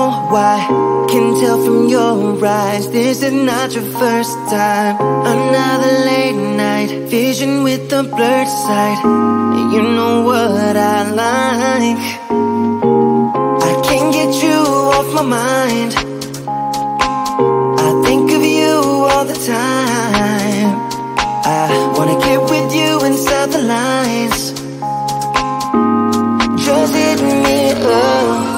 know why. Can tell from your eyes, this is not your first time. Another late night, vision with a blurred sight. You know what I like. I can't get you off my mind. I think of you all the time. I wanna get with you inside the lines. Just hit me up.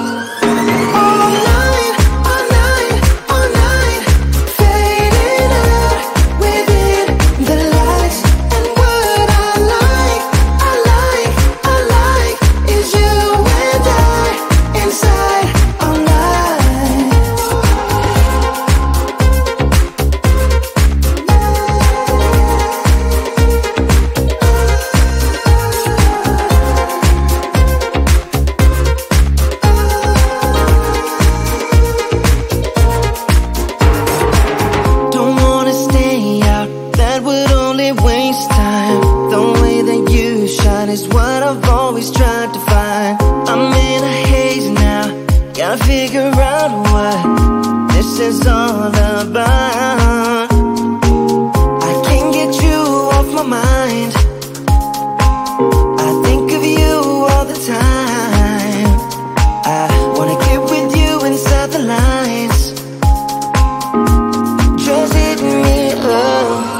Is what I've always tried to find. I'm in a haze now, gotta figure out what this is all about. I can't get you off my mind. I think of you all the time. I wanna get with you inside the lines. Just hit me up.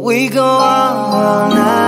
We go all night.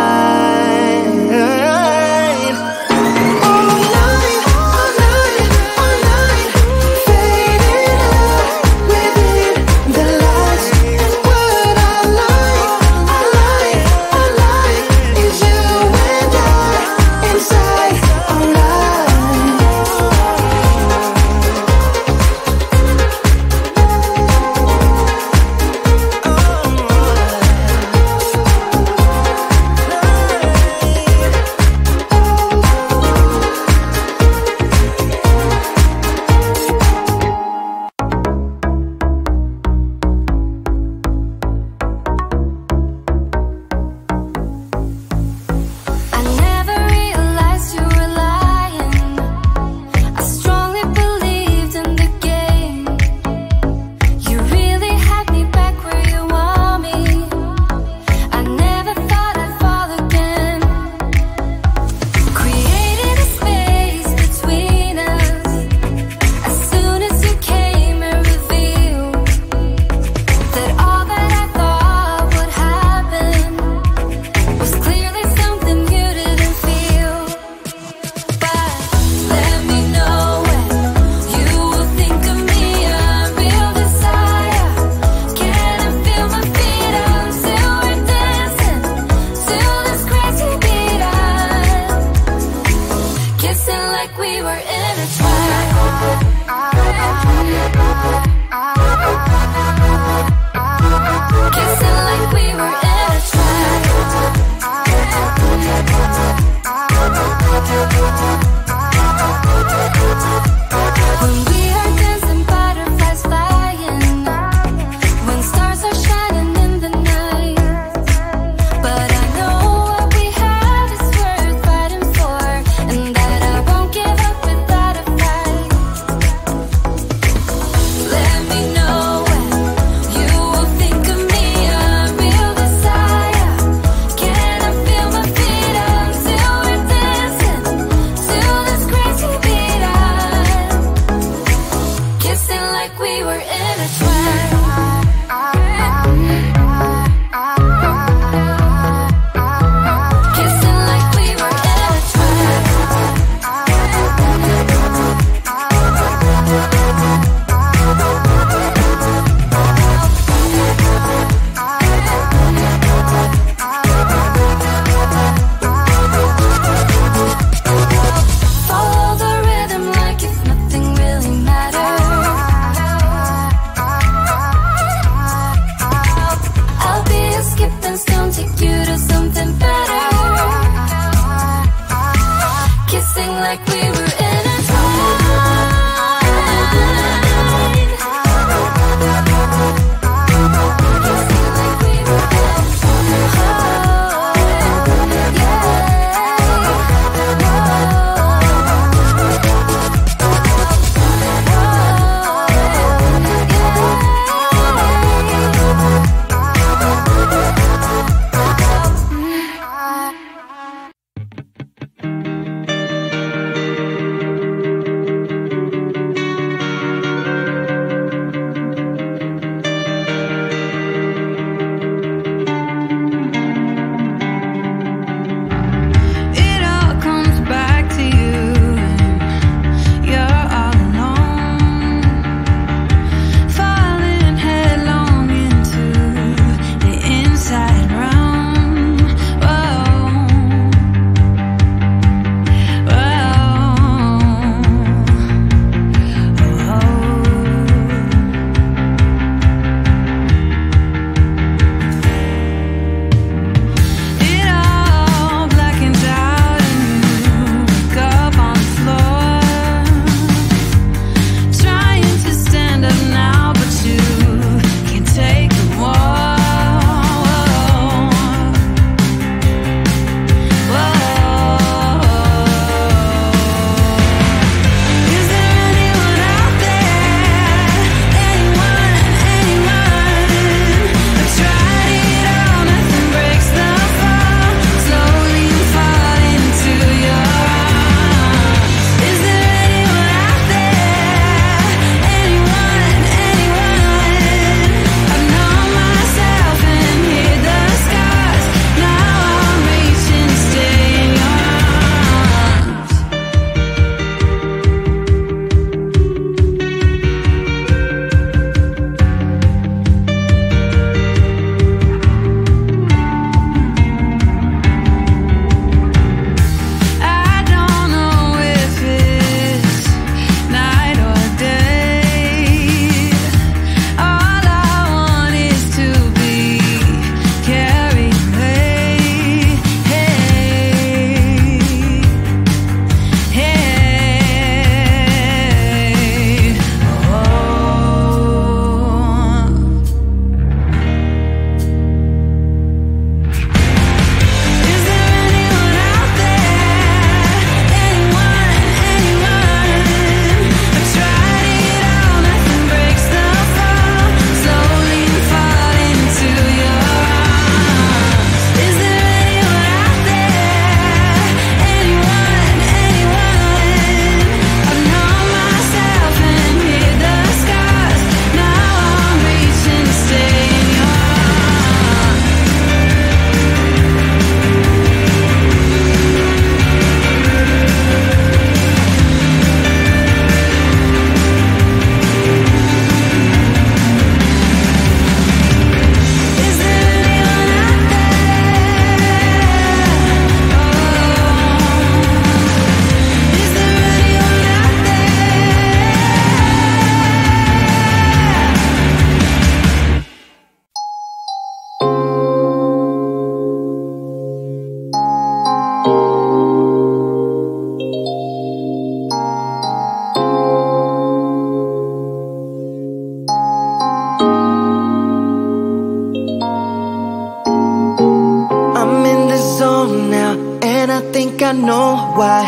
know why.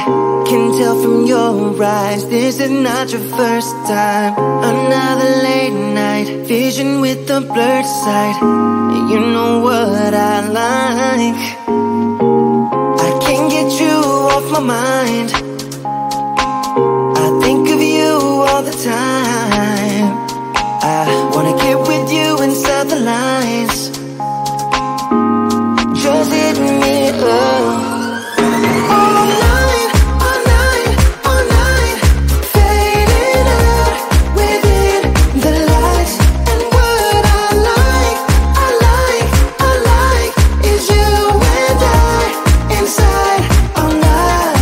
Can tell from your eyes, this is not your first time. Another late night, vision with a blurred sight. You know what I like. I can't get you off my mind. I think of you all the time. I wanna get with you inside the lines. Just hit me up. All night, all night, all night. Fading out within the lights. And what I like, I like, I like is you and I inside all night.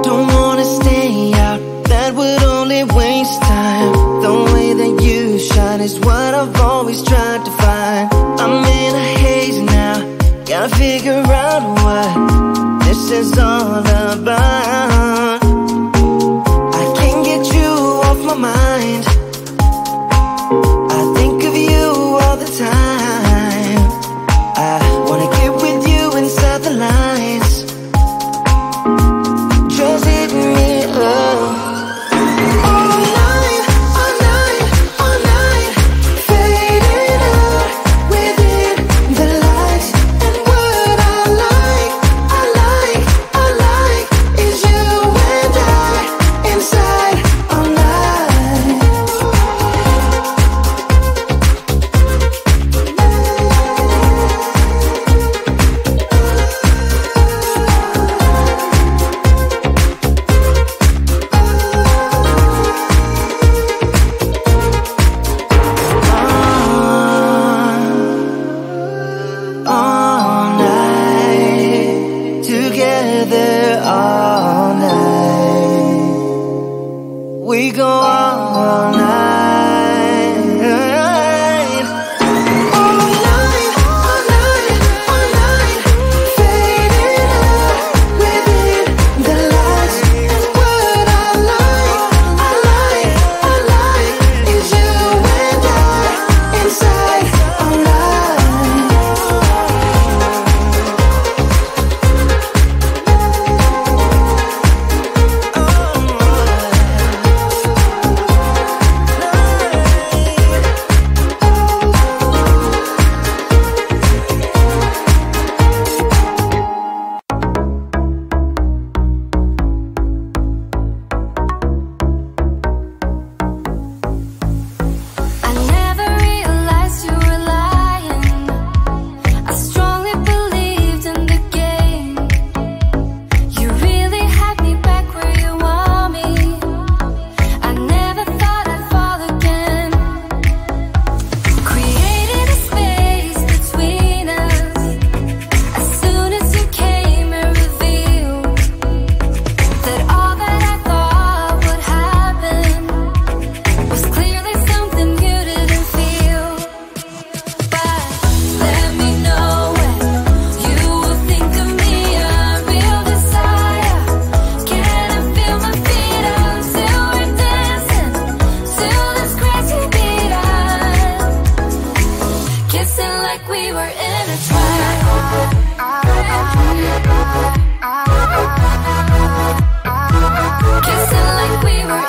Don't wanna stay out, that would only waste time. The way that you shine is what I've always tried to find. I'm in a haze now, gotta figure out what this is all about. I can't get you off my mind. I think of you all the time. I wanna get with you inside the lines. Just hit me up. All night, all night, all night. Fading out within the lights. And what I like, I like, I like is you and I inside all night. All night, together all night. We go all night. All night, all night, all night. Fading out within the lights. And what I like, I like, I like is you and I inside all night. I never realized you were lying. I strongly believed in the game. You really had me back where you want me. I never thought I'd fall again. Created a space between us. As soon as you came and revealed that all that I thought would happen was clearly something you didn't feel. But let me know when you will think of me, a real desire. Can I feel my feet until we're dancing, till this crazy beat up, kissing like we were intertwined. Kissing like we were